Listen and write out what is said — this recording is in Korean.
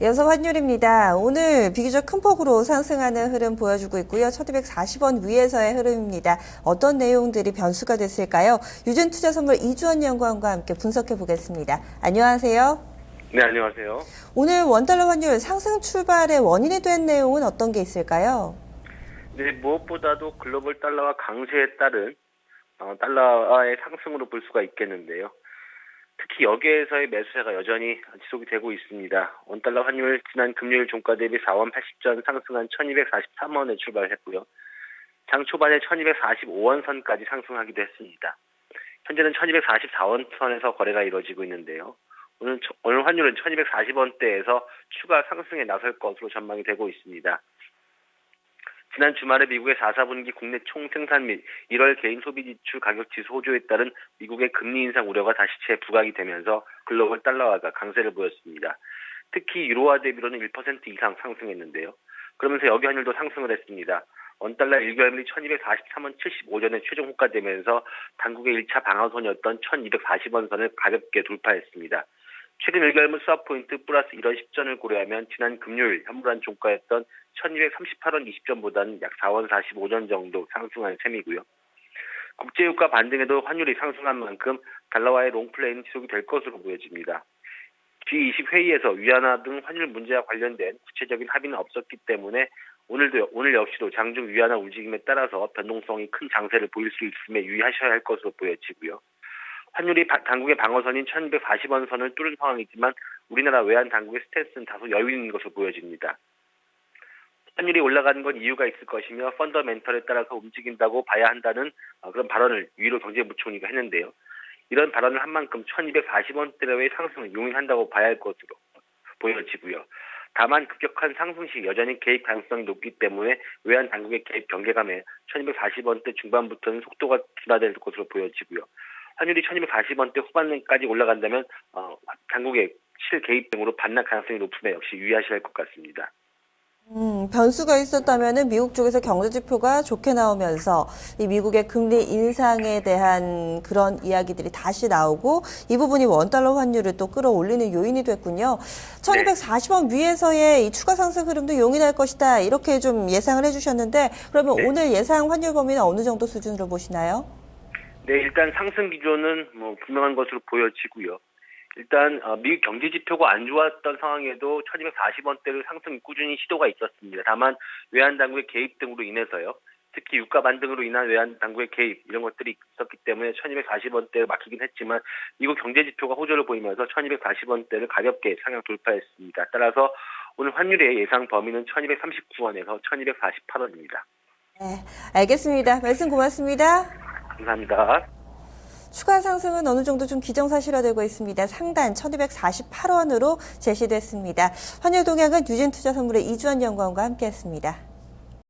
이어서 환율입니다. 오늘 비교적 큰 폭으로 상승하는 흐름 보여주고 있고요. 1240원 위에서의 흐름입니다. 어떤 내용들이 변수가 됐을까요? 유진투자선물 이주원 연구원과 함께 분석해 보겠습니다. 안녕하세요. 네, 안녕하세요. 오늘 원달러 환율 상승 출발의 원인이 된 내용은 어떤 게 있을까요? 네, 무엇보다도 글로벌 달러화 강세에 따른 달러화의 상승으로 볼 수가 있겠는데요. 특히 여기에서의 매수세가 여전히 지속이 되고 있습니다. 원달러 환율 지난 금요일 종가 대비 4원 80전 상승한 1243원에 출발했고요. 장 초반에 1245원 선까지 상승하기도 했습니다. 현재는 1244원 선에서 거래가 이루어지고 있는데요. 오늘 환율은 1240원대에서 추가 상승에 나설 것으로 전망이 되고 있습니다. 지난 주말에 미국의 4사분기 국내 총생산 및 1월 개인 소비 지출 가격 지수 호조에 따른 미국의 금리 인상 우려가 다시 재부각이 되면서 글로벌 달러화가 강세를 보였습니다. 특히 유로화 대비로는 1% 이상 상승했는데요. 그러면서 여기 환율도 상승을 했습니다. 원달러 1개월물이 1243원 75전에 최종 호가되면서 당국의 1차 방어선이었던 1240원 선을 가볍게 돌파했습니다. 최근 1개월물 스왑 포인트 플러스 1원 10전을 고려하면 지난 금요일 현물한 종가였던 1238원 20전보다는 약 4원 45전 정도 상승한 셈이고요. 국제유가 반등에도 환율이 상승한 만큼 달러와의 롱플레이는 지속이 될 것으로 보여집니다. G20 회의에서 위안화 등 환율 문제와 관련된 구체적인 합의는 없었기 때문에 오늘 역시도 장중 위안화 움직임에 따라서 변동성이 큰 장세를 보일 수 있음에 유의하셔야 할 것으로 보여지고요. 환율이 당국의 방어선인 1240원 선을 뚫은 상황이지만 우리나라 외환 당국의 스탠스는 다소 여유 있는 것으로 보여집니다. 환율이 올라가는 건 이유가 있을 것이며 펀더멘털에 따라서 움직인다고 봐야 한다는 그런 발언을 유일호 경제부총리가 했는데요. 이런 발언을 한 만큼 1240원대의 상승을 용인한다고 봐야 할 것으로 보여지고요. 다만 급격한 상승 시 여전히 개입 가능성이 높기 때문에 외환 당국의 개입 경계감에 1240원대 중반부터는 속도가 둔화될 것으로 보여지고요. 환율이 1240원대 후반까지 올라간다면 당국의 실개입 등으로 반납 가능성이 높음에 역시 유의하셔야 할 것 같습니다. 변수가 있었다면은 미국 쪽에서 경제 지표가 좋게 나오면서 이 미국의 금리 인상에 대한 그런 이야기들이 다시 나오고 이 부분이 원달러 환율을 또 끌어올리는 요인이 됐군요. 1240원 위에서의 이 추가 상승 흐름도 용인할 것이다. 이렇게 좀 예상을 해주셨는데 그러면 오늘 예상 환율 범위는 어느 정도 수준으로 보시나요? 네, 일단 상승 기조는 분명한 것으로 보여지고요. 일단 미국 경제 지표가 안 좋았던 상황에도 1240원대를 상승 꾸준히 시도가 있었습니다. 다만 외환 당국의 개입 등으로 인해서요. 특히 유가 반등으로 인한 외환 당국의 개입 이런 것들이 있었기 때문에 1240원대를 막히긴 했지만 미국 경제 지표가 호조를 보이면서 1240원대를 가볍게 상향 돌파했습니다. 따라서 오늘 환율의 예상 범위는 1239원에서 1248원입니다. 네, 알겠습니다. 말씀 고맙습니다. 감사합니다. 추가 상승은 어느 정도 좀 기정사실화되고 있습니다. 상단 1248원으로 제시됐습니다. 환율 동향은 유진투자선물의 이주원 연구원과 함께했습니다.